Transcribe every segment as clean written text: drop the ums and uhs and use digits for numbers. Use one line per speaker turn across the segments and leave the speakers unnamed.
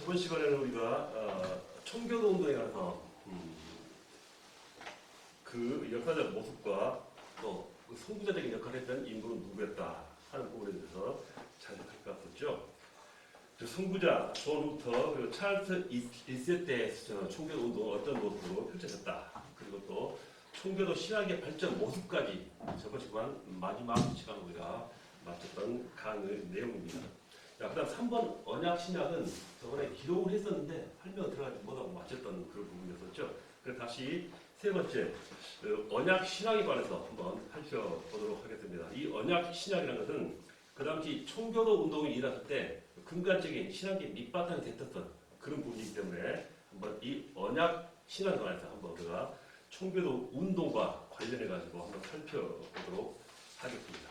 이번 시간에는 우리가 청교도 운동에 관해서 그 역사적 모습과 또그 선구자적인 역할을 했던 인물은 누구였다 하는 부분에 대해서 잘 생각할 것 같았죠. 그 선구자 존 루터 그리고 찰스 1세 때 청교도 운동은 어떤 모습으로 펼쳐졌다. 그리고 또 청교도 신학의 발전 모습까지 저번 시간 마지막 시간 우리가 마쳤던 강의 내용입니다. 자, 그 다음 3번 언약 신약은 저번에 기록을 했었는데 설명 들어가지 못하고 마쳤던 그런 부분이었었죠. 그래서 다시 세 번째 언약 신약에 관해서 한번 살펴보도록 하겠습니다. 이 언약 신약이라는 것은 그 당시 청교도 운동이 일어났을 때 근간적인 신학의 밑바탕이 됐었던 그런 부분이기 때문에 한번 이 언약 신약에 관해서 한번 우리가 청교도 운동과 관련해 가지고 한번 살펴보도록 하겠습니다.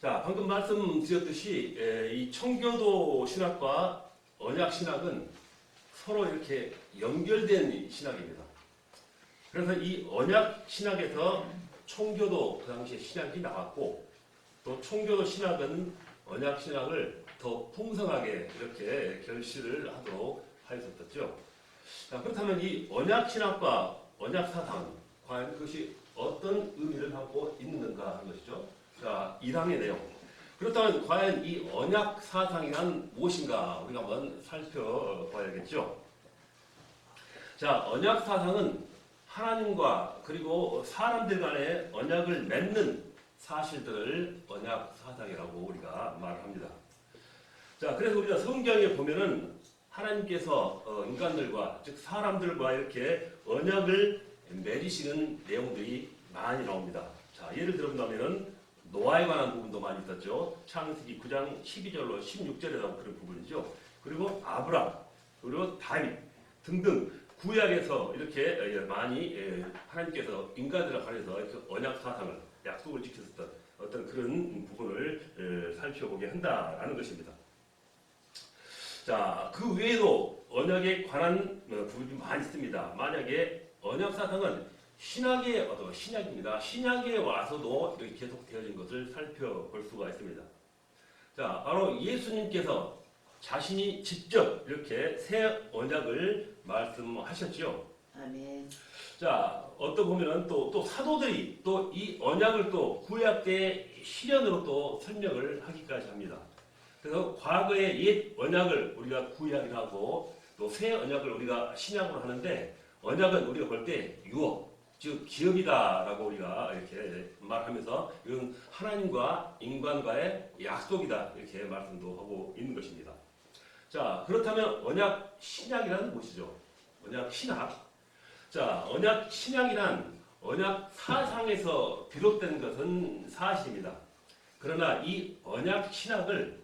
자, 방금 말씀드렸듯이 이 청교도 신학과 언약 신학은 서로 이렇게 연결된 신학입니다. 그래서 이 언약 신학에서 청교도 그 당시에 신학이 나왔고 또 청교도 신학은 언약 신학을 더 풍성하게 이렇게 결실을 하도록 하였었죠. 자, 그렇다면 이 언약 신학과 언약 사상 과연 그것이 어떤 의미를 갖고 있는가 하는 것이죠. 자, 1항의 내용. 그렇다면 과연 이 언약 사상이란 무엇인가 우리가 한번 살펴봐야겠죠. 자, 언약 사상은 하나님과 그리고 사람들 간의 언약을 맺는 사실들을 언약 사상이라고 우리가 말합니다. 자, 그래서 우리가 성경에 보면은 하나님께서 인간들과 즉 사람들과 이렇게 언약을 맺으시는 내용들이 많이 나옵니다. 자, 예를 들어본다면은 노아에 관한 부분도 많이 있었죠. 창세기 9장 12절로 16절에 나온 그런 부분이죠. 그리고 아브람, 그리고 다윗 등등 구약에서 이렇게 많이 하나님께서 인간들에 관해서 언약 사상을 약속을 지켰었던 어떤 그런 부분을 살펴보게 한다라는 것입니다. 자, 그 외에도 언약에 관한 부분이 많이 있습니다. 만약에 언약 사상은 신약의 신약입니다. 신약에 와서도 이렇게 계속 되어진 것을 살펴볼 수가 있습니다. 자, 바로 예수님께서 자신이 직접 이렇게 새 언약을 말씀하셨죠.
아멘.
자, 어떤 보면은 또 사도들이 또 이 언약을 또 구약 때 실현으로 또 설명을 하기까지 합니다. 그래서 과거의 옛 언약을 우리가 구약이라고 하고 또 새 언약을 우리가 신약으로 하는데 언약은 우리가 볼 때 유업 즉 기업이다라고 우리가 이렇게 말하면서 이건 하나님과 인간과의 약속이다 이렇게 말씀도 하고 있는 것입니다. 자, 그렇다면 언약 신약이란 무엇이죠? 언약 신약. 자, 언약 신약이란 언약 사상에서 비롯된 것은 사실입니다. 그러나 이 언약 신약을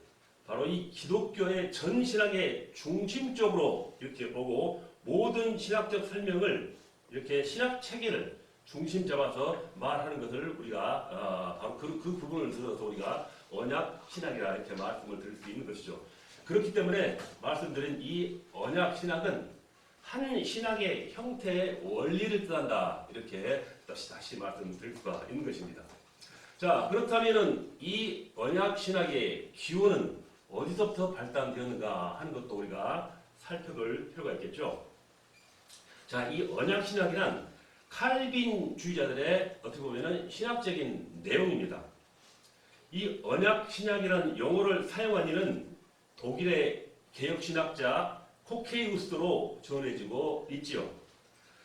바로 이 기독교의 전 신학의 중심적으로 이렇게 보고 모든 신학적 설명을 이렇게 신학 체계를 중심 잡아서 말하는 것을 우리가 바로 그 부분을 들어서 우리가 언약 신학이라 이렇게 말씀을 드릴 수 있는 것이죠. 그렇기 때문에 말씀드린 이 언약 신학은 한 신학의 형태의 원리를 뜻한다 이렇게 다시 말씀드릴 수가 있는 것입니다. 자, 그렇다면은 이 언약 신학의 기원은 어디서부터 발단되었는가 하는 것도 우리가 살펴볼 필요가 있겠죠. 자, 이 언약 신학이란 칼빈주의자들의 어떻게 보면은 신학적인 내용입니다. 이 언약 신학이라는 용어를 사용한 이는 독일의 개혁 신학자 코케이우스로 전해지고 있지요.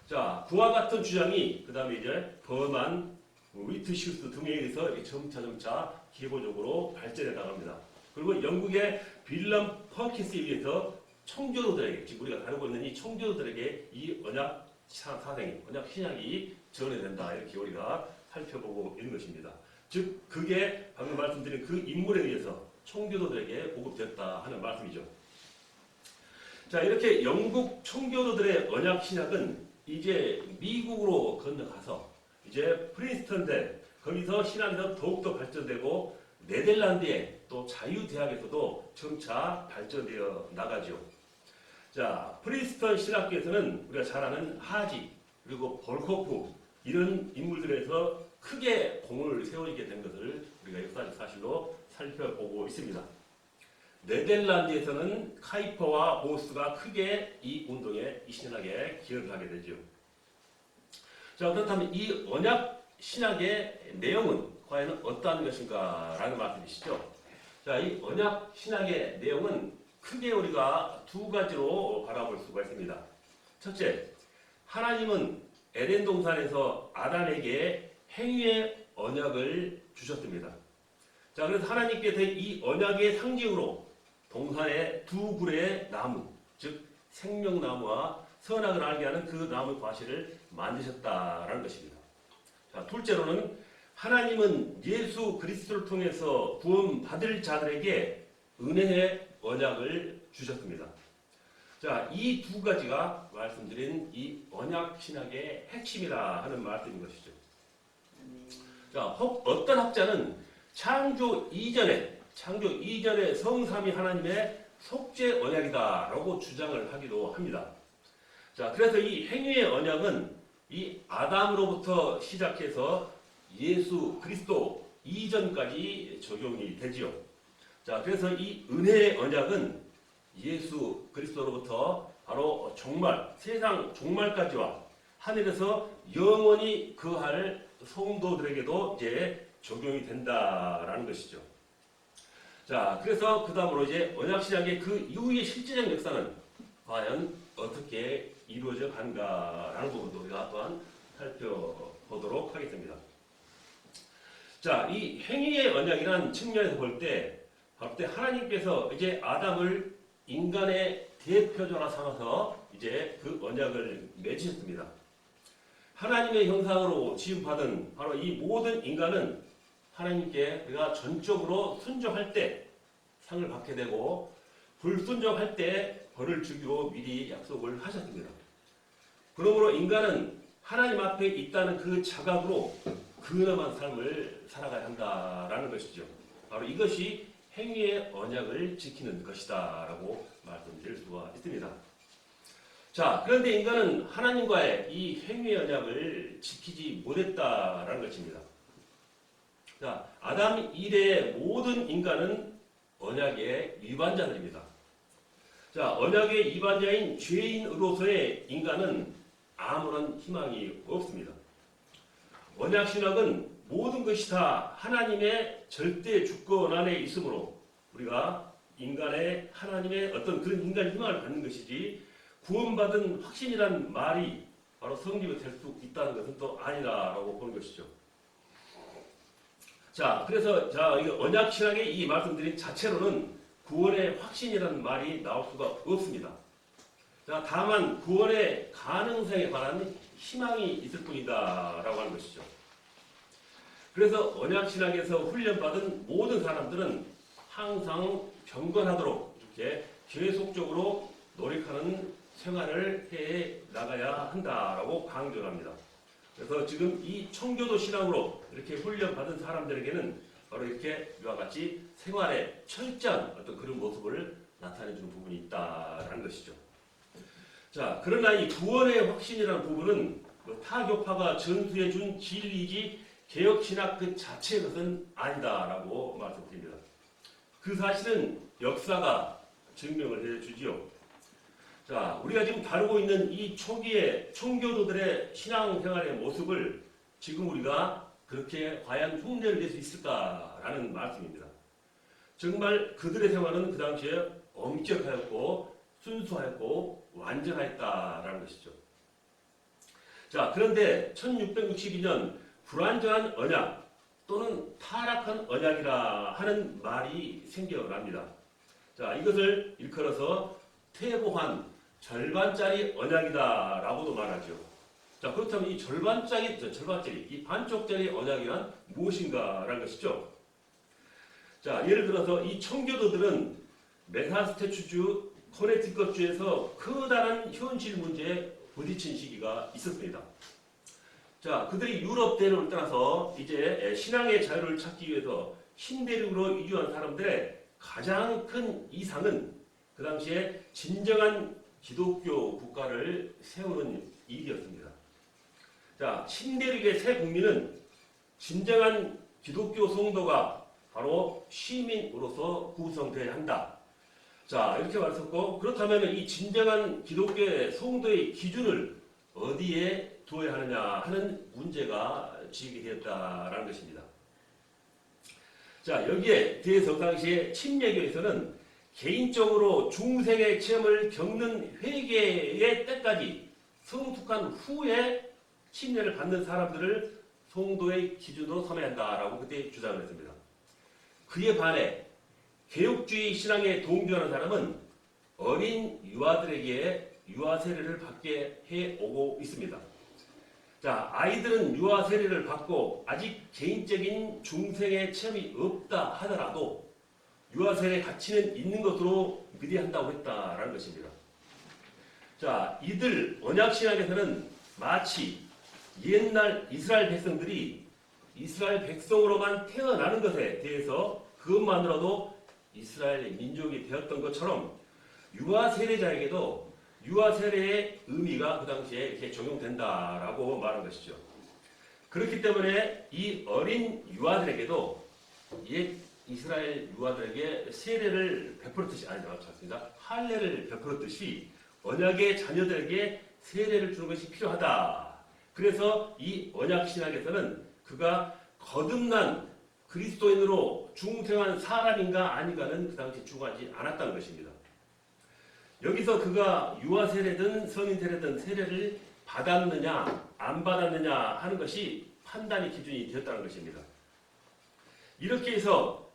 자, 그와 같은 주장이 그 다음에 이제 버만, 위트시우스 등에 의해서 점차 기본적으로 발전해 나갑니다. 그리고 영국의 빌럼 퍼킨스에 의해서 청교도들에게, 지금 우리가 다루고 있는 이 청교도들에게 이 언약 사상이, 언약 신약이 전해된다. 이렇게 우리가 살펴보고 있는 것입니다. 즉, 그게 방금 말씀드린 그 인물에 의해서 청교도들에게 보급됐다 하는 말씀이죠. 자, 이렇게 영국 청교도들의 언약 신약은 이제 미국으로 건너가서 이제 프린스턴대, 거기서 신학에서 더욱더 발전되고 네덜란드의 또 자유대학에서도 점차 발전되어 나가죠. 자, 프린스턴 신학교에서는 우리가 잘 아는 하지 그리고 볼코프 이런 인물들에서 크게 공을 세우게 된 것을 우리가 역사적 사실로 살펴보고 있습니다. 네덜란드에서는 카이퍼와 보스가 크게 이 운동에 이 신학에 기여를 하게 되죠. 자, 그렇다면 이 언약 신학의 내용은 과연 어떠한 것인가라는 말씀이시죠. 자, 이 언약 신학의 내용은 크게 우리가 두 가지로 바라볼 수가 있습니다. 첫째, 하나님은 에덴 동산에서 아담에게 행위의 언약을 주셨습니다. 자, 그래서 하나님께서 이 언약의 상징으로 동산의 두 그루의 나무, 즉 생명나무와 선악을 알게 하는 그 나무 과실을 만드셨다라는 것입니다. 자, 둘째로는 하나님은 예수 그리스도를 통해서 구원 받을 자들에게 은혜의 언약을 주셨습니다. 자, 이 두 가지가 말씀드린 이 언약 신학의 핵심이라 하는 말씀인 것이죠. 자, 어떤 학자는 창조 이전에 성삼위 하나님의 속죄 언약이다라고 주장을 하기도 합니다. 자, 그래서 이 행위의 언약은 이 아담으로부터 시작해서 예수 그리스도 이전까지 적용이 되지요. 자, 그래서 이 은혜의 언약은 예수 그리스도로부터 바로 종말, 세상 종말까지와 하늘에서 영원히 거할 성도들에게도 이제 적용이 된다라는 것이죠. 자, 그래서 그 다음으로 이제 언약신약의 그 이후의 실제적 역사는 과연 어떻게 이루어져 간가라는 부분도 우리가 또한 살펴보도록 하겠습니다. 자, 이 행위의 언약이라는 측면에서 볼 때, 하나님께서 이제 아담을 인간의 대표자로 삼아서 이제 그 언약을 맺으셨습니다. 하나님의 형상으로 지음받은 바로 이 모든 인간은 하나님께 우리가 전적으로 순종할 때 상을 받게 되고 불순종할 때 벌을 주기로 미리 약속을 하셨습니다. 그러므로 인간은 하나님 앞에 있다는 그 자각으로 근엄한 삶을 살아가야 한다라는 것이죠. 바로 이것이 행위의 언약을 지키는 것이다 라고 말씀드릴 수가 있습니다. 자, 그런데 인간은 하나님과의 이 행위의 언약을 지키지 못했다라는 것입니다. 자, 아담 이래의 모든 인간은 언약의 위반자들입니다. 자, 언약의 위반자인 죄인으로서의 인간은 아무런 희망이 없습니다. 언약 신학은 모든 것이 다 하나님의 절대 주권 안에 있으므로 우리가 하나님의 어떤 그런 인간의 희망을 받는 것이지 구원받은 확신이라는 말이 바로 성립이 될 수 있다는 것은 또 아니라고 보는 것이죠. 자, 그래서 이 언약 신학의 이 말씀드린 자체로는 구원의 확신이라는 말이 나올 수가 없습니다. 자, 다만 구원의 가능성에 관한 희망이 있을 뿐이다라고 하는 것이죠. 그래서 언약 신학에서 훈련받은 모든 사람들은 항상 경건하도록 이렇게 계속적으로 노력하는 생활을 해 나가야 한다라고 강조합니다. 그래서 지금 이 청교도 신앙으로 이렇게 훈련받은 사람들에게는 바로 이렇게 이와 같이 생활에 철저한 어떤 그런 모습을 나타내주는 부분이 있다라는 것이죠. 자, 그러나 이 구원의 확신이라는 부분은 타교파가 전수해준 진리이지 개혁신학 그 자체의 것은 아니다라고 말씀드립니다. 그 사실은 역사가 증명을 해주지요. 자, 우리가 지금 다루고 있는 이 초기의 청교도들의 신앙생활의 모습을 지금 우리가 그렇게 과연 흉내를 낼 수 있을까라는 말씀입니다. 정말 그들의 생활은 그 당시에 엄격하였고 순수하였고 완전하였다라는 것이죠. 자, 그런데 1662년 불완전한 언약 또는 타락한 언약이라 하는 말이 생겨납니다. 자, 이것을 일컬어서 퇴보한 절반짜리 언약이다라고도 말하죠. 자, 그렇다면 이 절반짜리, 이 반쪽짜리 언약이란 무엇인가라는 것이죠. 자, 예를 들어서 이 청교도들은 매사추세츠주, 커네티컷주에서 커다란 현실 문제에 부딪힌 시기가 있었습니다. 자, 그들이 유럽 대륙을 떠나서 이제 신앙의 자유를 찾기 위해서 신대륙으로 이주한 사람들의 가장 큰 이상은 그 당시에 진정한 기독교 국가를 세우는 일이었습니다. 자, 신대륙의 새 국민은 진정한 기독교 성도가 바로 시민으로서 구성되어야 한다. 자, 이렇게 말했었고, 그렇다면 이 진정한 기독교의 성도의 기준을 어디에 두어야 하느냐 하는 문제가 지적이 되었다라는 것입니다. 자, 여기에 대해서 그 당시에 침례교에서는 개인적으로 중생의 체험을 겪는 회개의 때까지 성숙한 후에 침례를 받는 사람들을 성도의 기준으로 삼아야 한다라고 그때 주장을 했습니다. 그에 반해 개혁주의 신앙에 동조하는 사람은 어린 유아들에게 유아 세례를 받게 해오고 있습니다. 자, 아이들은 유아 세례를 받고 아직 개인적인 중생의 체험이 없다 하더라도 유아 세례 가치는 있는 것으로 믿어야 한다고 했다라는 것입니다. 자, 이들 언약 신학에서는 마치 옛날 이스라엘 백성들이 이스라엘 백성으로만 태어나는 것에 대해서 그것만으로도 이스라엘의 민족이 되었던 것처럼 유아 세례자에게도 유아 세례의 의미가 그 당시에 이렇게 적용된다라고 말한 것이죠. 그렇기 때문에 이 어린 유아들에게도 옛 이스라엘 유아들에게 세례를 베풀었듯이 맞습니다. 할례를 베풀었듯이 언약의 자녀들에게 세례를 주는 것이 필요하다. 그래서 이 언약 신학에서는 그가 거듭난 그리스도인으로 중생한 사람인가 아닌가는 그 당시 중요하지 않았다는 것입니다. 여기서 그가 유아 세례든 성인 세례든 세례를 받았느냐 안 받았느냐 하는 것이 판단의 기준이 되었다는 것입니다. 이렇게 해서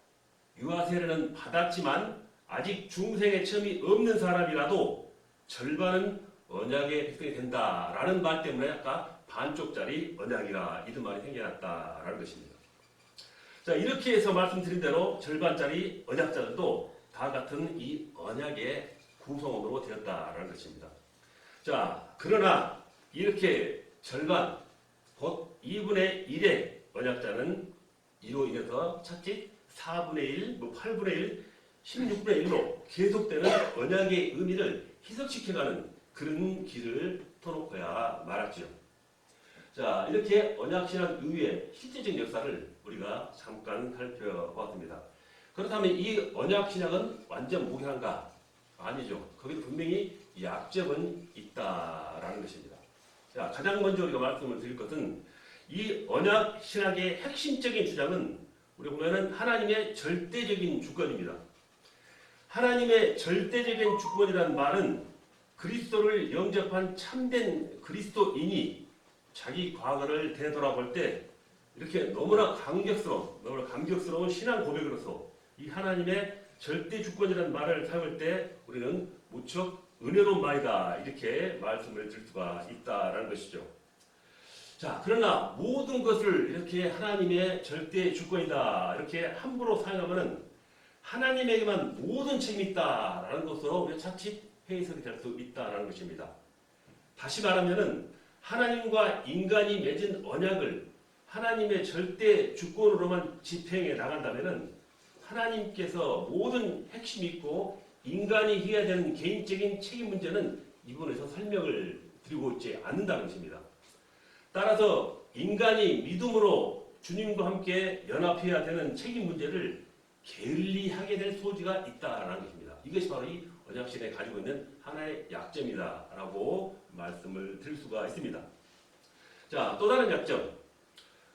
유아 세례는 받았지만 아직 중생의 체험이 없는 사람이라도 절반은 언약의 백성이 된다라는 말 때문에 아까 반쪽짜리 언약이라 이런 말이 생겨났다라는 것입니다. 자, 이렇게 해서 말씀드린 대로 절반짜리 언약자들도 다 같은 이 언약의 구성원으로 되었다라는 것입니다. 자, 그러나 이렇게 절반, 곧 2분의 1의 언약자는 이로 인해서 차칫 4분의 1, 8분의 1, 16분의 1로 계속되는 언약의 의미를 희석시켜가는 그런 길을 터놓고야 말았죠. 자, 이렇게 언약신학 이후의 실제적인 역사를 우리가 잠깐 살펴보았습니다. 그렇다면 이 언약신학은 완전 무결한가? 아니죠. 거기도 분명히 약점은 있다라는 것입니다. 자, 가장 먼저 우리가 말씀을 드릴 것은 이 언약신학의 핵심적인 주장은 우리 보면은 하나님의 절대적인 주권입니다. 하나님의 절대적인 주권이라는 말은 그리스도를 영접한 참된 그리스도인이 자기 과거를 되돌아볼 때 이렇게 너무나 감격스러운 신앙 고백으로서 이 하나님의 절대 주권이라는 말을 사용할 때 우리는 무척 은혜로운 말이다 이렇게 말씀을 드릴 수가 있다라는 것이죠. 자, 그러나 모든 것을 이렇게 하나님의 절대 주권이다 이렇게 함부로 사용하면은 하나님에게만 모든 책임이 있다라는 것으로 우리가 차칫 해석이 될 수 있다라는 것입니다. 다시 말하면은 하나님과 인간이 맺은 언약을 하나님의 절대 주권으로만 집행해 나간다면은 하나님께서 모든 핵심이 있고 인간이 해야 되는 개인적인 책임 문제는 이 부분에서 설명을 드리고 있지 않는다는 것입니다. 따라서 인간이 믿음으로 주님과 함께 연합해야 되는 책임 문제를 게을리하게 될 소지가 있다라는 것입니다. 이것이 바로 이 언약신에 가지고 있는 하나의 약점이다라고 말씀을 드릴 수가 있습니다. 자, 또 다른 약점.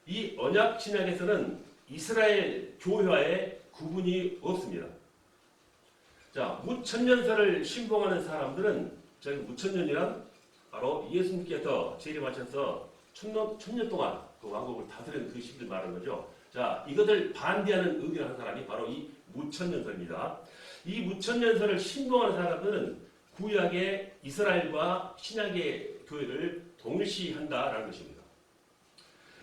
이 언약신약에서는 이스라엘 교회와의 구분이 없습니다. 자, 무천년설을 신봉하는 사람들은 저희 무천년이란 바로 예수님께서 재림하셔서 천년 동안 그 왕국을 다스리는 그 시기를 말하는 거죠. 자, 이것을 반대하는 의견을 한 사람이 바로 이 무천년설입니다. 이 무천년설을 신봉하는 사람들은 구약의 이스라엘과 신약의 교회를 동일시한다라는 것입니다.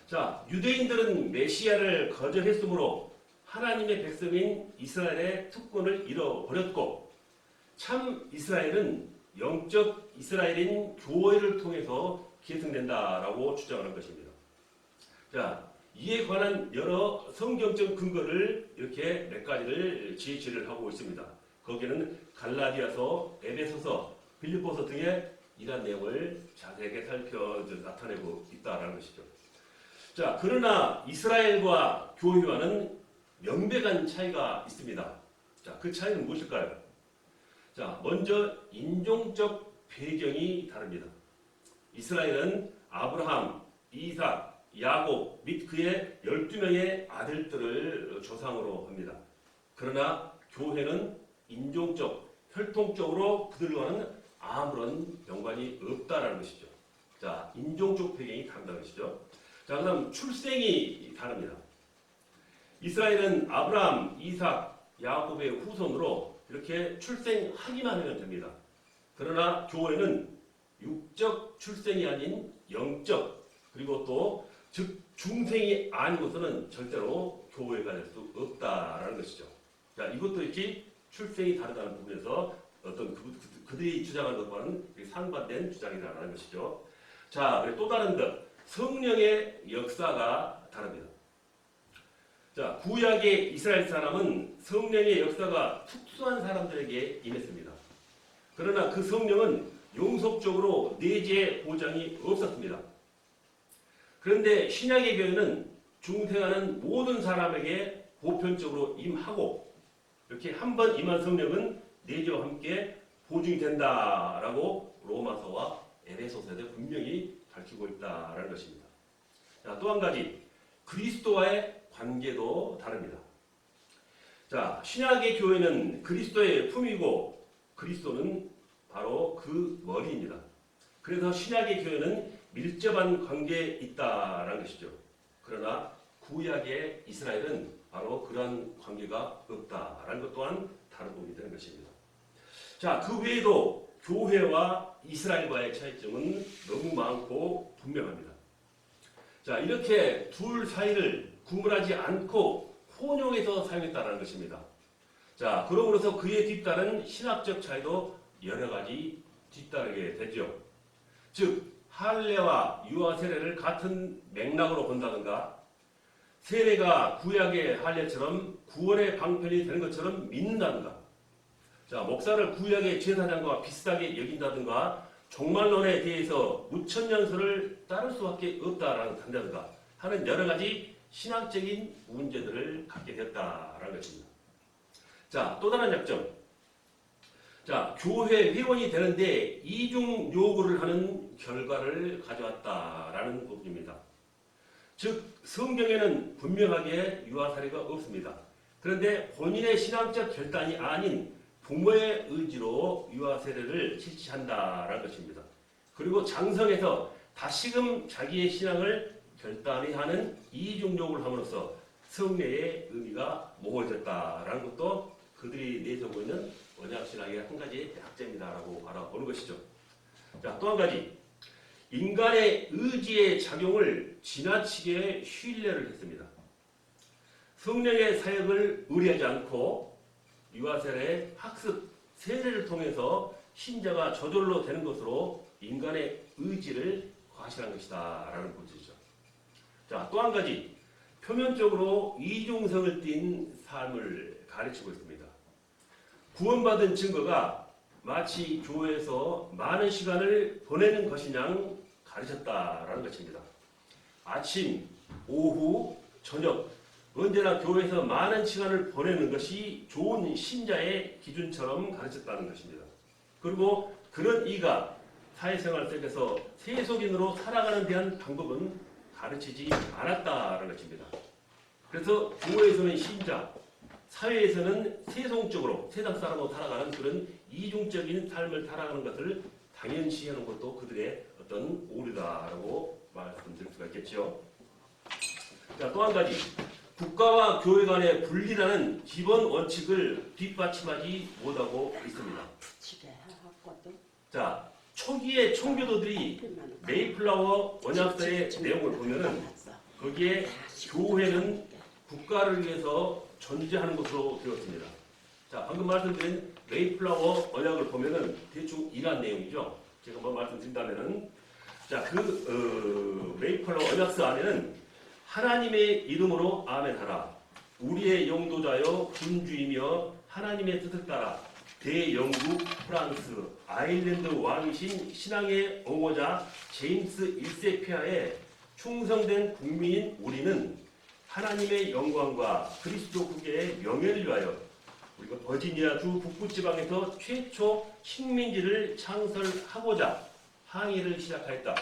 자, 유대인들은 메시아를 거절했으므로 하나님의 백성인 이스라엘의 특권을 잃어버렸고 참 이스라엘은 영적 이스라엘인 교회를 통해서 계승된다라고 주장하는 것입니다. 자, 이에 관한 여러 성경적 근거를 이렇게 몇 가지를 제시를 하고 있습니다. 거기에는 갈라디아서, 에베소서, 빌립보서 등의 이러한 내용을 자세하게 나타내고 있다는 것이죠. 자, 그러나 이스라엘과 교회와는 명백한 차이가 있습니다. 자, 그 차이는 무엇일까요? 자, 먼저 인종적 배경이 다릅니다. 이스라엘은 아브라함, 이삭, 야곱 및 그의 12명의 아들들을 조상으로 합니다. 그러나 교회는 인종적, 혈통적으로 그들과는 아무런 연관이 없다라는 것이죠. 자, 인종적 배경이 다르다는 것이죠. 자, 그다음 출생이 다릅니다. 이스라엘은 아브라함, 이삭, 야곱의 후손으로 이렇게 출생하기만 하면 됩니다. 그러나 교회는 육적 출생이 아닌 영적, 그리고 또 즉 중생이 아니고서는 절대로 교회가 될 수 없다라는 것이죠. 자, 이것도 이렇게 출생이 다르다는 부분에서 어떤 그들이 주장하는 것과는 상반된 주장이라는 것이죠. 자, 또 다른 것, 성령의 역사가 다릅니다. 자, 구약의 이스라엘 사람은 성령의 역사가 특수한 사람들에게 임했습니다. 그러나 그 성령은 용속적으로 내재 보장이 없었습니다. 그런데 신약의 교회는 중생하는 모든 사람에게 보편적으로 임하고 이렇게 한 번 임한 성령은 내재와 함께 보증이 된다라고 로마서와 에베소서에 분명히 밝히고 있다라는 것입니다. 자, 또 한 가지 그리스도와의 관계도 다릅니다. 자, 신약의 교회는 그리스도의 품이고 그리스도는 바로 그 머리입니다. 그래서 신약의 교회는 밀접한 관계에 있다라는 것이죠. 그러나 구약의 이스라엘은 바로 그러한 관계가 없다라는 것 또한 다른 부분이 되는 것입니다. 자, 그 외에도 교회와 이스라엘과의 차이점은 너무 많고 분명합니다. 자, 이렇게 둘 사이를 구분하지 않고 혼용해서 사용했다는 것입니다. 자, 그러므로서 그에 뒤따른 신학적 차이도 여러 가지 뒤따르게 되죠. 즉, 할례와 유아 세례를 같은 맥락으로 본다든가, 세례가 구약의 할례처럼 구원의 방편이 되는 것처럼 믿는다든가, 자, 목사를 구약의 제사장과 비슷하게 여긴다든가, 종말론에 대해서 무천년설을 따를 수밖에 없다라든가 하는 여러 가지 신학적인 문제들을 갖게 됐다라는 것입니다. 자, 또 다른 약점. 자, 교회 회원이 되는데 이중 요구를 하는 결과를 가져왔다라는 부분입니다. 즉, 성경에는 분명하게 유아 사례가 없습니다. 그런데 본인의 신앙적 결단이 아닌 부모의 의지로 유아 세례를 실시한다라는 것입니다. 그리고 장성에서 다시금 자기의 신앙을 결단해야 하는 이중 요구를 함으로써 성례의 의미가 모호해졌다라는 것도 그들이 내세우고 있는 언약신앙의 한 가지 약점이다라고 알아보는 것이죠. 자, 또 한 가지, 인간의 의지의 작용을 지나치게 신뢰를 했습니다. 성령의 사역을 의뢰하지 않고 유아세례 학습 세례를 통해서 신자가 저절로 되는 것으로 인간의 의지를 과시한 것이다라는 것이죠. 자, 또 한 가지, 표면적으로 이중성을 띤 삶을 가르치고 있습니다. 구원받은 증거가 마치 교회에서 많은 시간을 보내는 것이냐 가르쳤다라는 것입니다. 아침, 오후, 저녁 언제나 교회에서 많은 시간을 보내는 것이 좋은 신자의 기준처럼 가르쳤다는 것입니다. 그리고 그런 이가 사회생활 속에서 세속인으로 살아가는 데한 방법은 가르치지 않았다는 것입니다. 그래서 교회에서는 신자, 사회에서는 세속적으로 세상 사람으로 살아가는 그런 이중적인 삶을 살아가는 것을 당연시하는 것도 그들의 어떤 오류다라고 말씀드릴 수가 있겠죠. 자, 또 한 가지, 국가와 교회 간의 분리라는 기본 원칙을 뒷받침하지 못하고 있습니다. 자, 초기의 청교도들이 메이플라워 언약서의 내용을 보면은 거기에 교회는 국가를 위해서 존재하는 것으로 되었습니다. 자, 방금 말씀드린 메이플라워 언약을 보면은 대충 이러한 내용이죠. 제가 한번 말씀드린다면은, 자, 메이플라워 언약서 안에는 하나님의 이름으로 아멘하라. 우리의 영도자여 군주이며 하나님의 뜻을 따라 대영국, 프랑스, 아일랜드 왕이신 신앙의 옹호자 제임스 1세 폐하에 충성된 국민인 우리는 하나님의 영광과 그리스도 국의 명예를 위하여 우리 그리고 버지니아주 북부지방에서 최초 식민지를 창설하고자 항의를 시작하였다.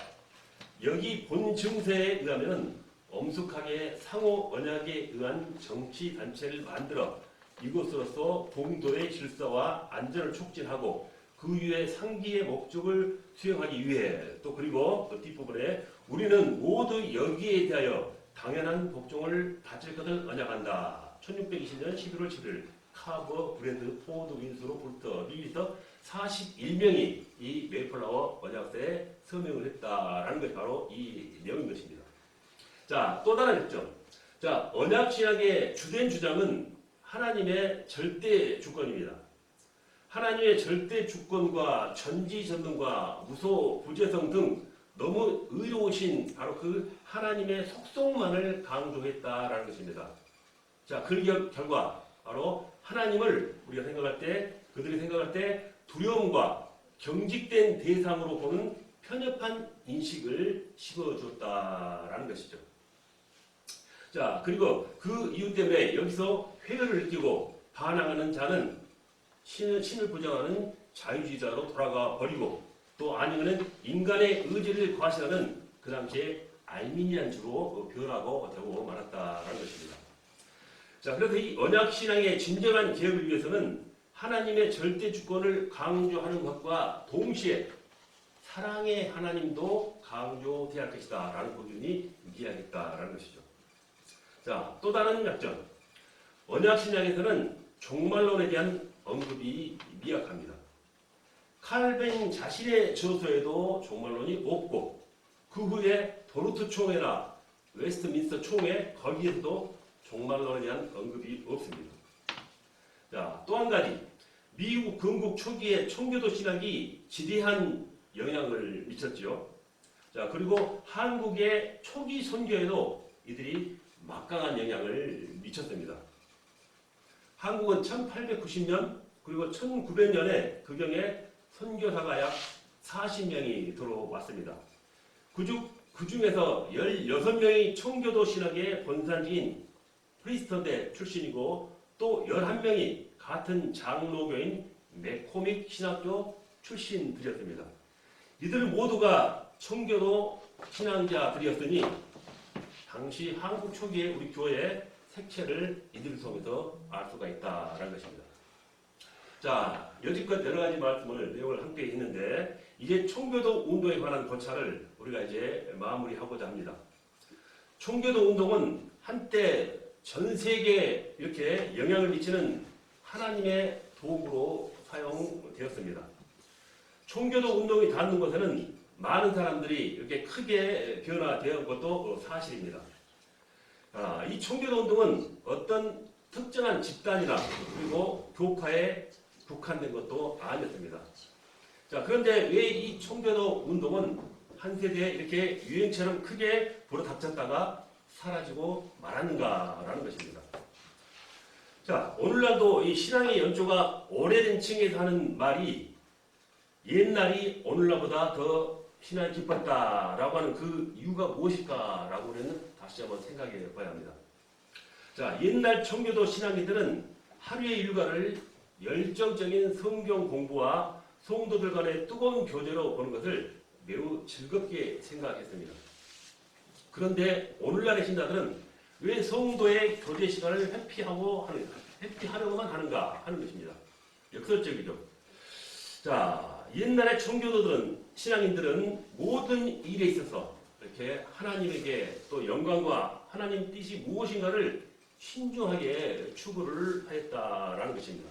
여기 본 증서에 의하면 엄숙하게 상호 언약에 의한 정치 단체를 만들어 이곳으로서 동도의 질서와 안전을 촉진하고 그 이후에 상기의 목적을 수행하기 위해 또 그리고 그 뒷부분에 우리는 모두 여기에 대하여 당연한 복종을 바칠 것을 언약한다. 1620년 11월 7일 카버, 브랜드, 포드, 윈스로, 볼터, 밀리서 41명이 이 메이플라워 언약서에 서명을 했다라는 것이 바로 이 내용인 것입니다. 자, 또 다른 핵점. 자, 언약 신학의 주된 주장은 하나님의 절대 주권입니다. 하나님의 절대 주권과 전지전능과 무소, 부재성 등 너무 의로우신 바로 그 하나님의 속성만을 강조했다라는 것입니다. 자, 그 결과 바로 하나님을 우리가 생각할 때, 그들이 생각할 때 두려움과 경직된 대상으로 보는 편협한 인식을 심어주었다라는 것이죠. 자, 그리고 그 이유 때문에 여기서 회의를 느끼고 반항하는 자는 신을 부정하는 자유주의자로 돌아가 버리고 또 아니면은 인간의 의지를 과시하는 그 당시에 알미니안주로 변하고 되고 말았다라는 것입니다. 자, 그래서 이 언약신앙의 진정한 개혁을 위해서는 하나님의 절대 주권을 강조하는 것과 동시에 사랑의 하나님도 강조돼야 할 것이다 라는 부분이 이야기했다라는 것이죠. 자, 또 다른 약점. 언약신앙에서는 종말론에 대한 언급이 미약합니다. 칼빈 자신의 저서에도 종말론이 없고 그 후에 도르트 총회나 웨스트민스터 총회 거기에서도 종말론에 대한 언급이 없습니다. 자, 또 한 가지. 미국 건국 초기에 청교도 신학이 지대한 영향을 미쳤지요. 자, 그리고 한국의 초기 선교에도 이들이 막강한 영향을 미쳤습니다. 한국은 1890년 그리고 1900년에 그경에 선교사가 약 40명이 들어왔습니다. 그 중에서 16명이 청교도 신학의 본산지인 프리스턴대 출신이고 또 11명이 같은 장로교인 맥코믹 신학교 출신들이었습니다. 이들 모두가 청교도 신앙자들이었으니 당시 한국 초기에 우리 교회의 색채를 이들을 통해서 알 수가 있다라는 것입니다. 자, 여지껏 여러 가지 내용을 함께 했는데 이제 청교도 운동에 관한 고찰을 우리가 이제 마무리하고자 합니다. 청교도 운동은 한때 전 세계에 이렇게 영향을 미치는 하나님의 도구로 사용되었습니다. 청교도 운동이 닿는 곳에는 많은 사람들이 이렇게 크게 변화되었 것도 사실입니다. 이 청교도 운동은 어떤 특정한 집단이나 그리고 교파에 국한된 것도 아니었습니다. 자, 그런데 왜 이 청교도 운동은 한 세대에 이렇게 유행처럼 크게 불어닥쳤다가 사라지고 말았는가라는 것입니다. 자, 오늘날도 이 신앙의 연조가 오래된 층에서 하는 말이 옛날이 오늘날보다 더 신앙이 깊었다라고 하는 그 이유가 무엇일까라고 우리는 다시 한번 생각해 봐야 합니다. 자, 옛날 청교도 신앙인들은 하루의 일과를 열정적인 성경 공부와 성도들 간의 뜨거운 교제로 보는 것을 매우 즐겁게 생각했습니다. 그런데 오늘날의 신자들은 왜 성도의 교제 시간을 회피하려고만 하는가 하는 것입니다. 역설적이죠. 자, 옛날의 청교도들은 신앙인들은 모든 일에 있어서 이렇게 하나님에게 또 영광과 하나님 뜻이 무엇인가를 신중하게 추구를 하였다라는 것입니다.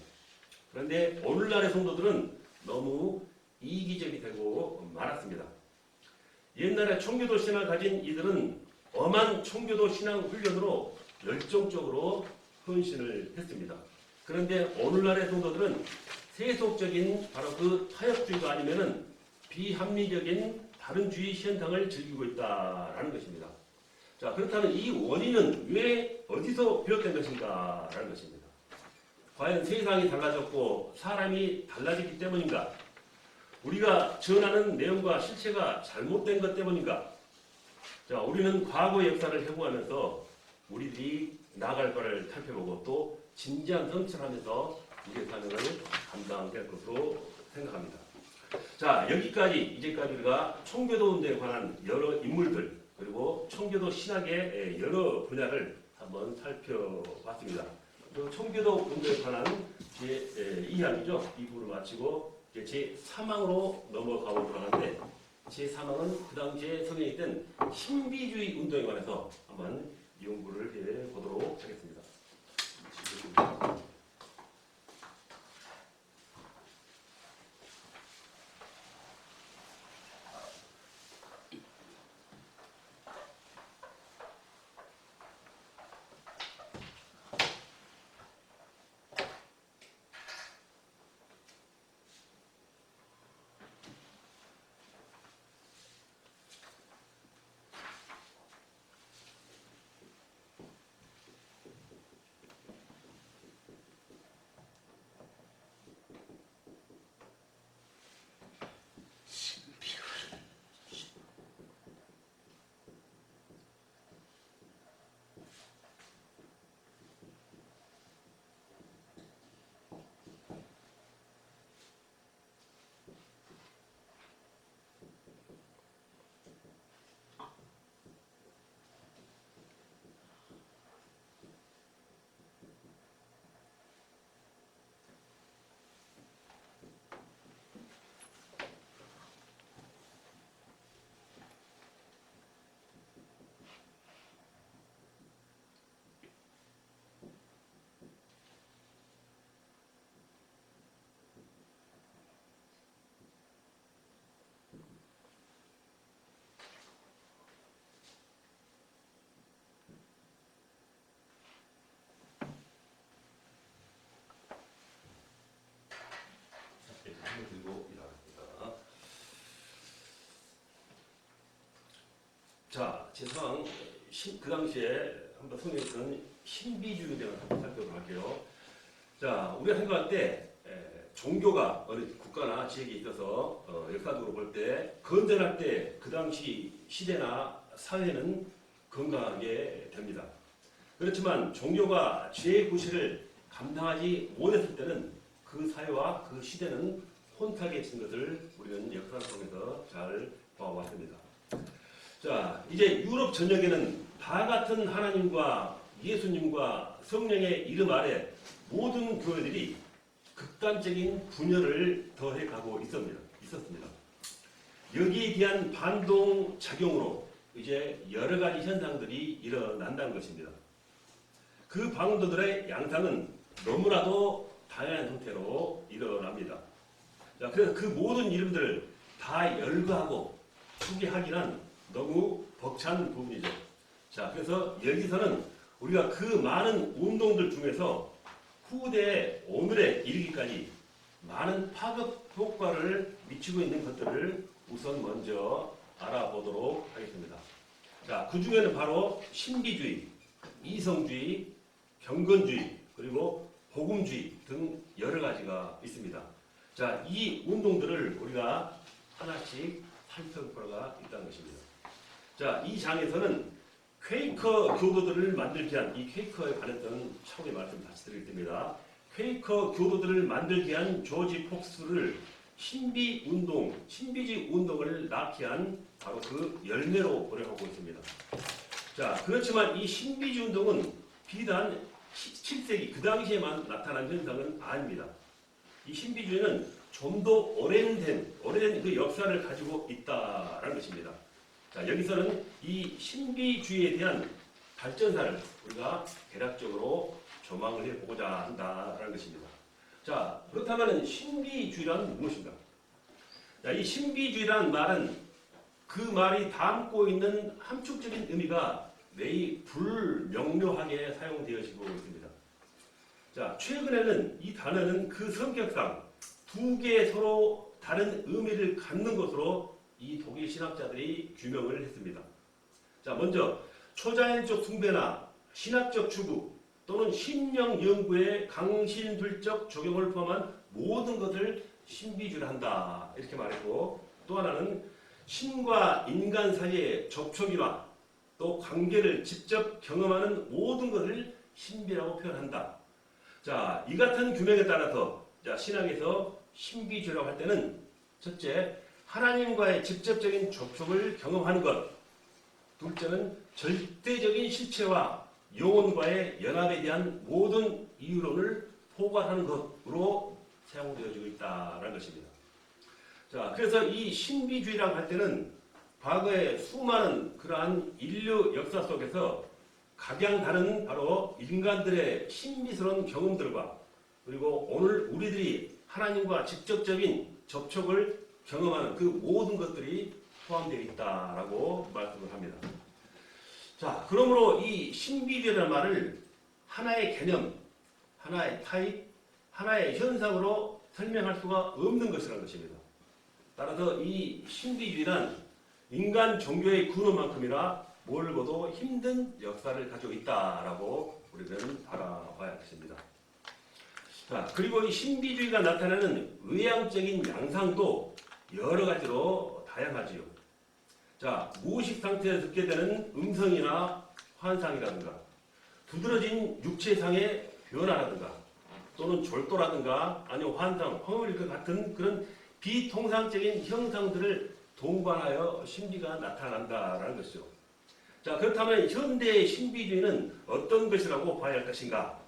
그런데 오늘날의 성도들은 너무 이기적이 되고 말았습니다. 옛날에 청교도 신앙을 가진 이들은 엄한 청교도 신앙 훈련으로 열정적으로 헌신을 했습니다. 그런데 오늘날의 성도들은 세속적인 바로 그 타협주의가 아니면은 비합리적인 다른주의 현상을 즐기고 있다라는 것입니다. 자, 그렇다면 이 원인은 왜 어디서 비롯된 것인가 라는 것입니다. 과연 세상이 달라졌고 사람이 달라졌기 때문인가? 우리가 전하는 내용과 실체가 잘못된 것 때문인가? 자, 우리는 과거의 역사를 회고하면서 우리들이 나아갈 바를 살펴보고 또 진지한 성찰하면서 이제 사명을 감당할 것으로 생각합니다. 자, 여기까지 이제까지 우리가 청교도 운동에 관한 여러 인물들 그리고 청교도 신학의 여러 분야를 한번 살펴봤습니다. 그 청교도 운동에 관한 제 2항이죠. 이 부분을 마치고 제 3항으로 넘어가 보도록 하는데 제 3항은 그 당시에 성행했던 신비주의 운동에 관해서 한번 연구를 해 보도록 하겠습니다. 들고 일어납니다. 자, 제3항 그 당시에 한번 성행했던 신비주의에 대해서 한번 살펴보도록 할게요. 자, 우리가 생각할 때 종교가 어느 국가나 지역에 있어서 역사적으로 볼 때 건전할 때 그 당시 시대나 사회는 건강하게 됩니다. 그렇지만 종교가 죄의 구실을 감당하지 못했을 때는 그 사회와 그 시대는 혼탁해진 것을 우리는 역사를 통해서 잘 봐왔습니다. 자, 이제 유럽 전역에는 다 같은 하나님과 예수님과 성령의 이름 아래 모든 교회들이 극단적인 분열을 더해가고 있었습니다. 여기에 대한 반동 작용으로 이제 여러 가지 현상들이 일어난다는 것입니다. 그 반동들의 양상은 너무나도 다양한 형태로 일어납니다. 자, 그래서 그 모든 이름들을 다 열거하고 소개하기는 너무 벅찬 부분이죠. 자, 그래서 여기서는 우리가 그 많은 운동들 중에서 후대 오늘에 이르기까지 많은 파급 효과를 미치고 있는 것들을 우선 먼저 알아보도록 하겠습니다. 자, 그 중에는 바로 신비주의, 이성주의, 경건주의, 그리고 복음주의 등 여러 가지가 있습니다. 자, 이 운동들을 우리가 하나씩 살펴볼 필요가 있다는 것입니다. 자, 이 장에서는 퀘이커 교도들을 만들게 한 이 퀘이커에 관했던 차후의 말씀 다시 드릴 때입니다. 퀘이커 교도들을 만들게 한 조지 폭스를 신비주의 운동을 낳게 한 바로 그 열매로 고려하고 있습니다. 자, 그렇지만 이 신비주의 운동은 비단 17세기 그 당시에만 나타난 현상은 아닙니다. 이 신비주의는 좀 더 오래된 그 역사를 가지고 있다라는 것입니다. 자, 여기서는 이 신비주의에 대한 발전사를 우리가 대략적으로 조망을 해보고자 한다라는 것입니다. 자, 그렇다면 신비주의란 무엇인가? 자, 이 신비주의란 말은 그 말이 담고 있는 함축적인 의미가 매우 불명료하게 사용되어지고 있습니다. 자, 최근에는 이 단어는 그 성격상 두 개의 서로 다른 의미를 갖는 것으로 이 독일 신학자들이 규명을 했습니다. 자, 먼저 초자연적 숭배나 신학적 추구 또는 심령 연구의 강신술적 적용을 포함한 모든 것을 신비주의를 한다 이렇게 말했고, 또 하나는 신과 인간 사이의 접촉이나 또 관계를 직접 경험하는 모든 것을 신비라고 표현한다. 자, 이 같은 규명에 따라서 신학에서 신비주의라고 할 때는 첫째, 하나님과의 직접적인 접촉을 경험하는 것. 둘째는 절대적인 실체와 영혼과의 연합에 대한 모든 이유론을 포괄하는 것으로 사용되어지고 있다는 것입니다. 자, 그래서 이 신비주의라고 할 때는 과거의 수많은 그러한 인류 역사 속에서 각양 다른 바로 인간들의 신비스러운 경험들과 그리고 오늘 우리들이 하나님과 직접적인 접촉을 경험하는 그 모든 것들이 포함되어 있다라고 말씀을 합니다. 자, 그러므로 이 신비주의라는 말을 하나의 개념, 하나의 타입, 하나의 현상으로 설명할 수가 없는 것이라는 것입니다. 따라서 이 신비주의란 인간 종교의 근원만큼이나 멀고도 힘든 역사를 가지고 있다라고 우리는 바라봐야 하겠습니다. 자, 그리고 이 신비주의가 나타내는 외향적인 양상도 여러 가지로 다양하지요. 자, 무의식 상태에서 듣게 되는 음성이나 환상이라든가 두드러진 육체상의 변화라든가 또는 졸도라든가 아니면 환상, 황홀 같은 그런 비통상적인 형상들을 동반하여 신비가 나타난다라는 것이죠. 자, 그렇다면 현대의 신비주의는 어떤 것이라고 봐야 할 것인가?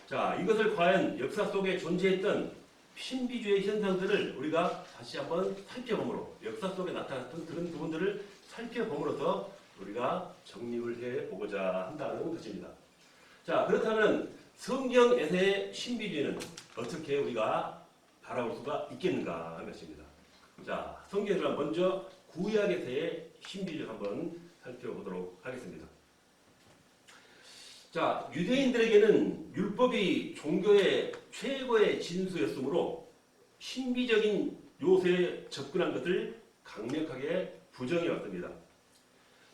자, 이것을 과연 역사 속에 존재했던 신비주의 현상들을 우리가 다시 한번 살펴보므로 역사 속에 나타났던 그런 부분들을 살펴보므로서 우리가 정립을 해보고자 한다는 것입니다. 자, 그렇다면 성경에서의 신비주의는 어떻게 우리가 바라볼 수가 있겠는가 하는 것입니다. 자, 성경에서 먼저 구약에서의 신비주의를 한번 살펴보도록 하겠습니다. 자, 유대인들에게는 율법이 종교의 최고의 진수였으므로 신비적인 요소에 접근한 것을 강력하게 부정해 왔습니다.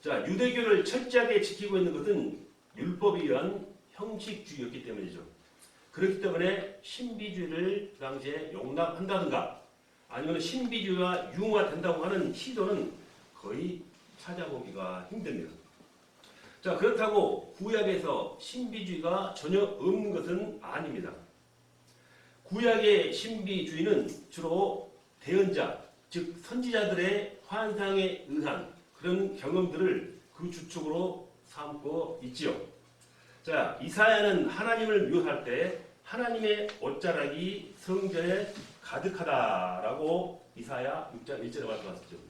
자, 유대교를 철저하게 지키고 있는 것은 율법에 의한 형식주의였기 때문이죠. 그렇기 때문에 신비주의를 그 당시에 용납한다든가 아니면 신비주의가 융화된다고 하는 시도는 거의 찾아보기가 힘듭니다. 자, 그렇다고 구약에서 신비주의가 전혀 없는 것은 아닙니다. 구약의 신비주의는 주로 대언자, 즉 선지자들의 환상에 의한 그런 경험들을 그 주축으로 삼고 있지요. 자, 이사야는 하나님을 묘사할 때 하나님의 옷자락이 성전에 가득하다라고 이사야 6장 1절에 말씀하셨죠.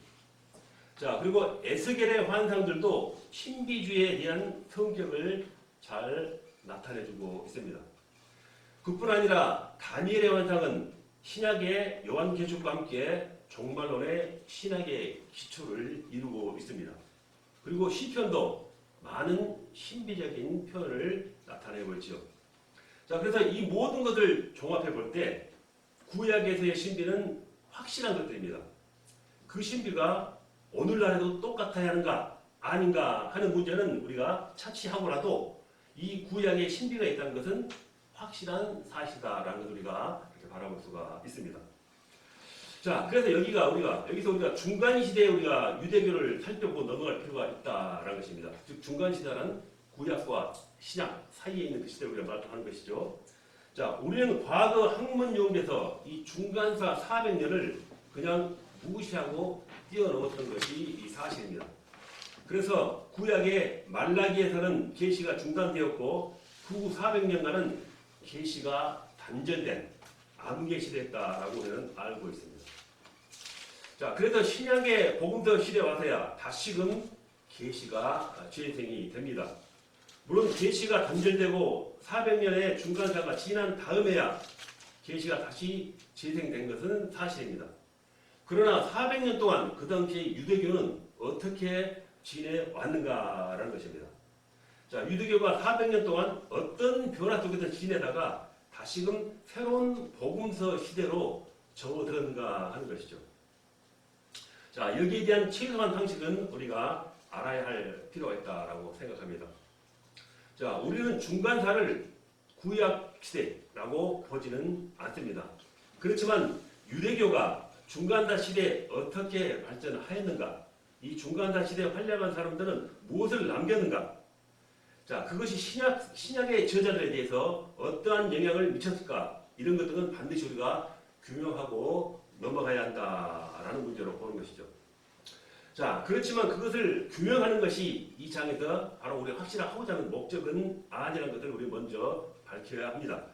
자, 그리고 에스겔의 환상들도 신비주의에 대한 성격을 잘 나타내주고 있습니다. 그뿐 아니라 다니엘의 환상은 신약의 요한계시록과 함께 종말론의 신학의 기초를 이루고 있습니다. 그리고 시편도 많은 신비적인 표현을 나타내고 있죠. 자, 그래서 이 모든 것을 종합해 볼 때 구약에서의 신비는 확실한 것들입니다. 그 신비가 오늘날에도 똑같아야 하는가 아닌가 하는 문제는 우리가 차치하고라도 이 구약의 신비가 있다는 것은 확실한 사실이다라는 것을 우리가 이렇게 바라볼 수가 있습니다. 자, 그래서 여기서 우리가 중간 시대에 우리가 유대교를 살펴보고 넘어갈 필요가 있다라는 것입니다. 즉 중간 시대는 구약과 신약 사이에 있는 그 시대를 우리가 말하는 것이죠. 자, 우리는 과거 학문 용어에서 이 중간사 400년을 그냥 무시하고 뛰어넘었던 것이 이 사실입니다. 그래서 구약의 말라기에서는 계시가 중단되었고 후 400년간은 계시가 단절된 암계 시대였다라고 우리는 알고 있습니다. 자, 그래서 신약의 복음서 시대에 와서야 다시금 계시가 재생이 됩니다. 물론 계시가 단절되고 400년의 중간사가 지난 다음에야 계시가 다시 재생된 것은 사실입니다. 그러나 400년 동안 그 당시에 유대교는 어떻게 지내왔는가라는 것입니다. 자, 유대교가 400년 동안 어떤 변화 속에서 지내다가 다시금 새로운 복음서 시대로 접어들었는가 하는 것이죠. 자, 여기에 대한 최소한 상식은 우리가 알아야 할 필요가 있다라고 생각합니다. 자, 우리는 중간사를 구약 시대라고 보지는 않습니다. 그렇지만 유대교가 중간사 시대에 어떻게 발전하였는가? 이 중간사 시대에 활약한 사람들은 무엇을 남겼는가? 자, 그것이 신약의 저자들에 대해서 어떠한 영향을 미쳤을까? 이런 것들은 반드시 우리가 규명하고 넘어가야 한다라는 문제로 보는 것이죠. 자, 그렇지만 그것을 규명하는 것이 이 장에서 바로 우리가 확실하고자 하는 목적은 아니라는 것을 우리 먼저 밝혀야 합니다.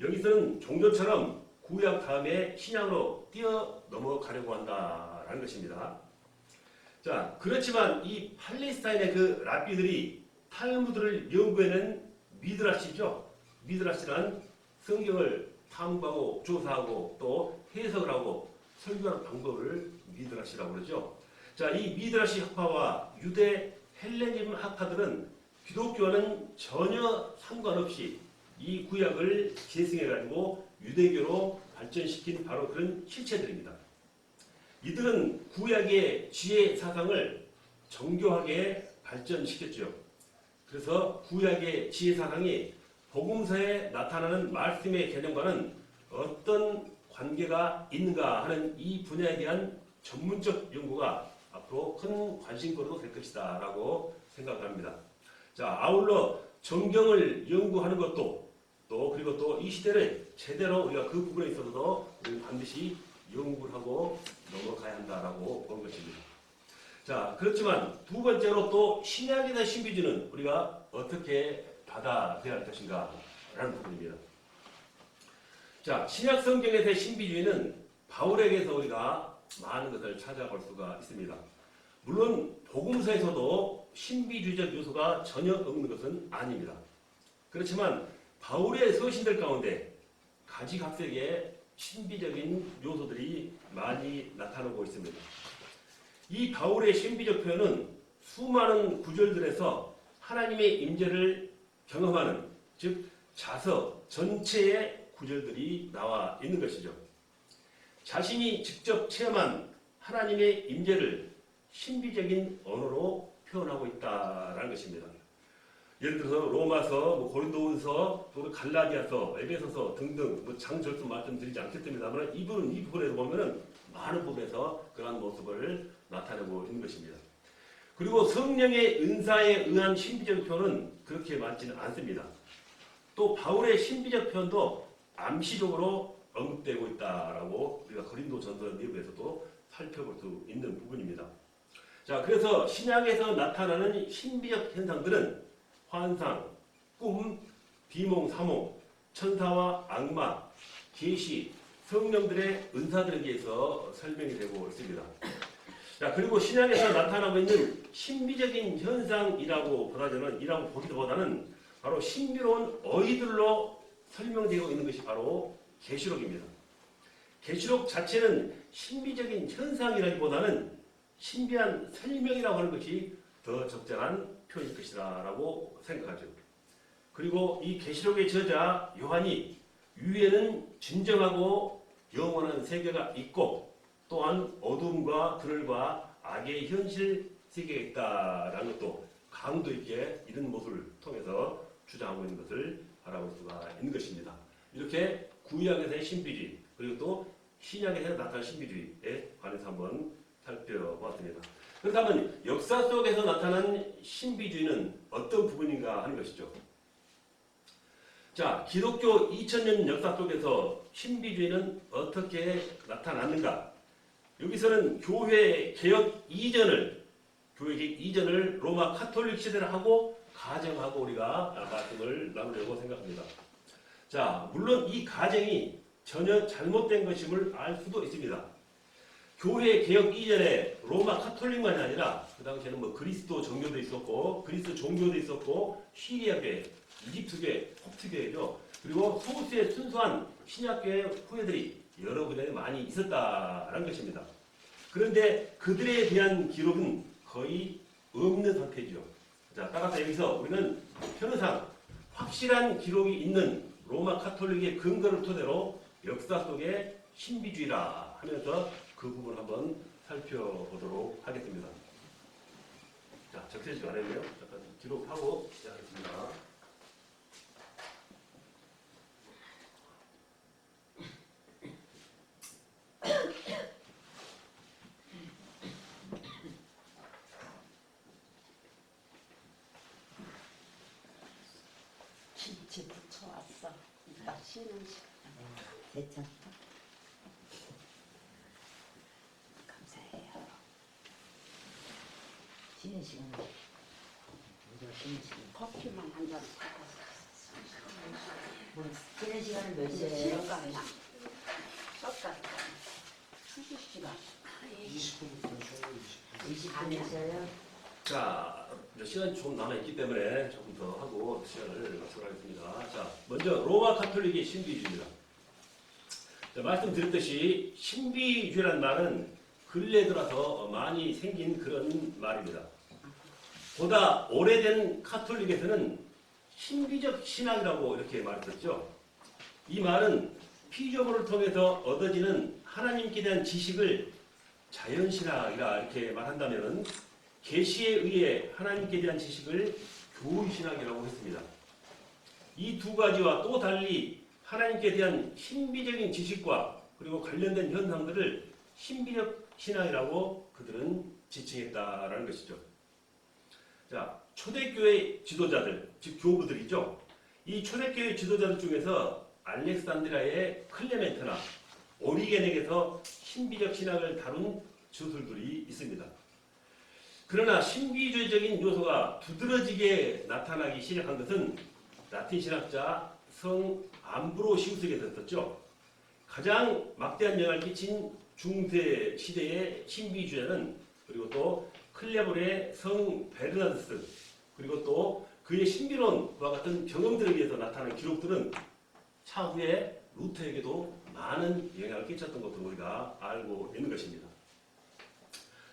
여기서는 종교처럼 구약 다음에 신약으로 뛰어 넘어가려고 한다라는 것입니다. 자, 그렇지만 이 팔레스타인의 그 랍비들이 탈무드를 연구해낸 미드라시죠. 미드라시란 성경을 탐구하고 조사하고 또 해석을 하고 설교하는 방법을 미드라시라고 그러죠. 자, 이 미드라시 학파와 유대 헬레니즘 학파들은 기독교와는 전혀 상관없이 이 구약을 계승해가지고 유대교로 발전시킨 바로 그런 실체들입니다. 이들은 구약의 지혜 사상을 정교하게 발전시켰죠. 그래서 구약의 지혜 사상이 복음서에 나타나는 말씀의 개념과는 어떤 관계가 있는가 하는 이 분야에 대한 전문적 연구가 앞으로 큰 관심거리가 될 것이다 라고 생각합니다. 자, 아울러 정경을 연구하는 것도 그리고 또 이 시대를 제대로 우리가 그 부분에 있어서도 우리는 반드시 연구를 하고 넘어가야 한다라고 보는 것입니다. 자, 그렇지만 두 번째로 또 신약에 대한 신비주의는 우리가 어떻게 받아들여야 할 것인가 라는 부분입니다. 자, 신약 성경에서의 신비주의는 바울에게서 우리가 많은 것을 찾아볼 수가 있습니다. 물론 복음서에서도 신비주의적 요소가 전혀 없는 것은 아닙니다. 그렇지만 바울의 서신들 가운데 가지각색의 신비적인 요소들이 많이 나타나고 있습니다. 이 바울의 신비적 표현은 수많은 구절들에서 하나님의 임재를 경험하는, 즉 자서 전체의 구절들이 나와 있는 것이죠. 자신이 직접 체험한 하나님의 임재를 신비적인 언어로 표현하고 있다라는 것입니다. 예를 들어서 로마서, 고린도후서, 또 갈라디아서, 에베소서 등등 장절수 말씀드리지 않겠습니다만 이 부분에서 보면은 많은 부분에서 그러한 모습을 나타내고 있는 것입니다. 그리고 성령의 은사에 의한 신비적 표현은 그렇게 많지는 않습니다. 또 바울의 신비적 표현도 암시적으로 언급되고 있다라고 우리가 고린도전서 내부에서도 살펴볼 수 있는 부분입니다. 자, 그래서 신약에서 나타나는 신비적 현상들은 환상, 꿈, 비몽, 사몽, 천사와 악마, 계시, 성령들의 은사들에 대해서 설명이 되고 있습니다. 자, 그리고 신약에서 나타나고 있는 신비적인 현상이라고 보기보다는 바로 신비로운 어휘들로 설명되고 있는 것이 바로 계시록입니다. 계시록 자체는 신비적인 현상이라기보다는 신비한 설명이라고 하는 것이 더 적절한 표현일 것이다 라고 생각하죠. 그리고 이 계시록의 저자 요한이 위에는 진정하고 영원한 세계가 있고 또한 어둠과 그늘과 악의 현실 세계가 있다라는 것도 강도 있게 이런 모습을 통해서 주장하고 있는 것을 알아볼 수가 있는 것입니다. 이렇게 구약에서의 신비주의 그리고 또 신약에서 나타난 신비주의에 관해서 한번 살펴보았습니다. 그렇다면 역사 속에서 나타난 신비주의는 어떤 부분인가 하는 것이죠. 자, 기독교 2000년 역사 속에서 신비주의는 어떻게 나타났는가? 여기서는 교회 개혁 이전을 로마 카톨릭 시대를 하고 가정하고 우리가 말씀을 나누려고 생각합니다. 자, 물론 이 가정이 전혀 잘못된 것임을 알 수도 있습니다. 교회 개혁 이전에 로마 카톨릭만이 아니라 그 당시에는 그리스도 정교도 있었고 그리스 종교도 있었고 시리아교회, 이집트교회, 콥트교회죠. 그리고 소수의 순수한 신약교회 후예들이 여러 군데 많이 있었다라는 것입니다. 그런데 그들에 대한 기록은 거의 없는 상태죠. 자, 따라서 여기서 우리는 편의상 확실한 기록이 있는 로마 카톨릭의 근거를 토대로 역사 속의 신비주의라 하면서 그 부분 한번 살펴보도록 하겠습니다. 자, 적셔지가 않았네요. 잠깐 기록하고 시작하겠습니다.
쉬는 시간.
괜찮다. 감사해요. 쉬는 시간에 우리가 쉬는 시간.
커피만 한 잔 사고.
뭐 쉬는 시간은 몇 시에요?
젓갈이나. 젓갈. 휴식 시간.
20분부터 쉬어요.
20분 있어요?
자, 이제 시간이 좀 남아있기 때문에 조금 더 하고 시간을 맞춰가겠습니다. 자, 먼저 로마 카톨릭의 신비주의입니다. 자, 말씀드렸듯이 신비주의라는 말은 근래 들어서 많이 생긴 그런 말입니다. 보다 오래된 카톨릭에서는 신비적 신앙이라고 이렇게 말했었죠. 이 말은 피조물을 통해서 얻어지는 하나님께 대한 지식을 자연신학이라 이렇게 말한다면 계시에 의해 하나님께 대한 지식을 교리신학이라고 했습니다. 이 두 가지와 또 달리 하나님께 대한 신비적인 지식과 그리고 관련된 현상들을 신비적 신앙이라고 그들은 지칭했다라는 것이죠. 자, 초대교회 지도자들, 즉 교부들이죠. 이 초대교회 지도자들 중에서 알렉산드리아의 클레멘트나 오리겐에게서 신비적 신학을 다룬 저술들이 있습니다. 그러나 신비주의적인 요소가 두드러지게 나타나기 시작한 것은 라틴 신학자 성 암브로시우스에게 있었죠. 가장 막대한 영향을 끼친 중세 시대의 신비주의자는 그리고 또 클레볼의 성 베르나드스 그리고 또 그의 신비론과 같은 경험들에 의해서 나타난 기록들은 차후에 루터에게도 많은 영향을 끼쳤던 것으로 우리가 알고 있는 것입니다.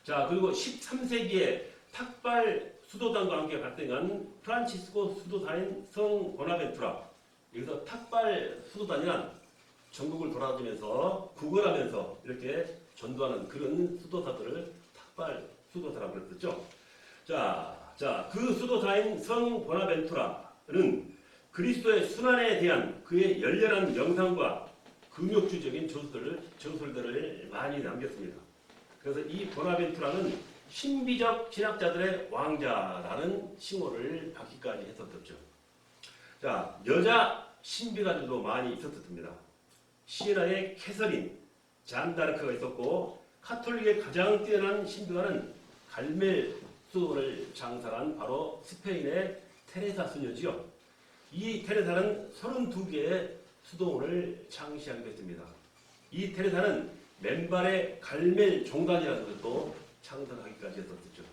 자, 그리고 13세기에 탁발 수도단과 함께 발생한 프란치스코 수도사인 성 보나벤투라, 여기서 탁발 수도단이란 전국을 돌아다니면서 구걸하면서 이렇게 전도하는 그런 수도사들을 탁발 수도사라고 그랬었죠. 자, 그 수도사인 성 보나벤투라는 그리스도의 순환에 대한 그의 열렬한 명상과 금욕주적인 저술들을 많이 남겼습니다. 그래서 이 보나벤투라는 신비적 신학자들의 왕자라는 칭호를 받기까지 했었죠. 자, 여자 신비가들도 많이 있었습니다. 시에나의 캐서린, 잔다르크가 있었고 카톨릭의 가장 뛰어난 신비가는 갈멜 수도를 장사한 바로 스페인의 테레사 수녀지요. 이 테레사는 32개의 수도원을 창시하게 됐습니다. 이 테레사는 맨발의 갈멜 종단이라는 것도 창설하기까지 했었죠.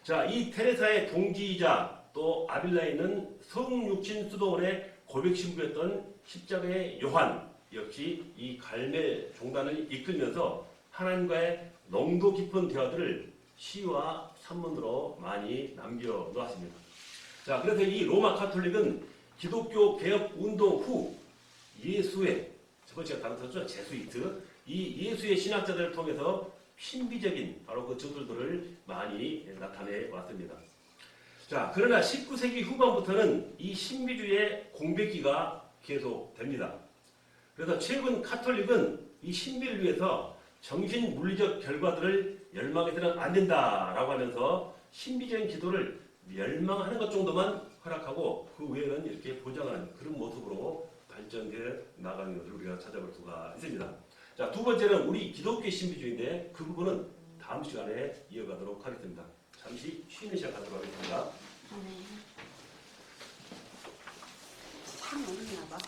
자, 이 테레사의 동지이자 또 아빌라에 있는 성육신 수도원의 고백 신부였던 십자가의 요한 역시 이 갈멜 종단을 이끌면서 하나님과의 농도 깊은 대화들을 시와 산문으로 많이 남겨놓았습니다. 자, 그래서 이 로마 카톨릭은 기독교 개혁 운동 후 예수의, 저번 제가 다뤘었죠, 제수이트, 이 예수의 신학자들을 통해서 신비적인 바로 그 저술들을 많이 나타내 왔습니다. 자, 그러나 19세기 후반부터는 이 신비주의의 공백기가 계속됩니다. 그래서 최근 카톨릭은 이 신비를 위해서 정신 물리적 결과들을 열망해서는 안 된다라고 하면서 신비적인 기도를 멸망하는 것 정도만 허락하고 그 외에는 이렇게 보장하는 그런 모습으로 발전해 나가는 것을 우리가 찾아볼 수가 있습니다. 자, 두 번째는 우리 기독교의 신비주의인데 그 부분은 다음 시간에 이어가도록 하겠습니다. 잠시 쉬는 시간 갖도록 하겠습니다.
상 없나 봐.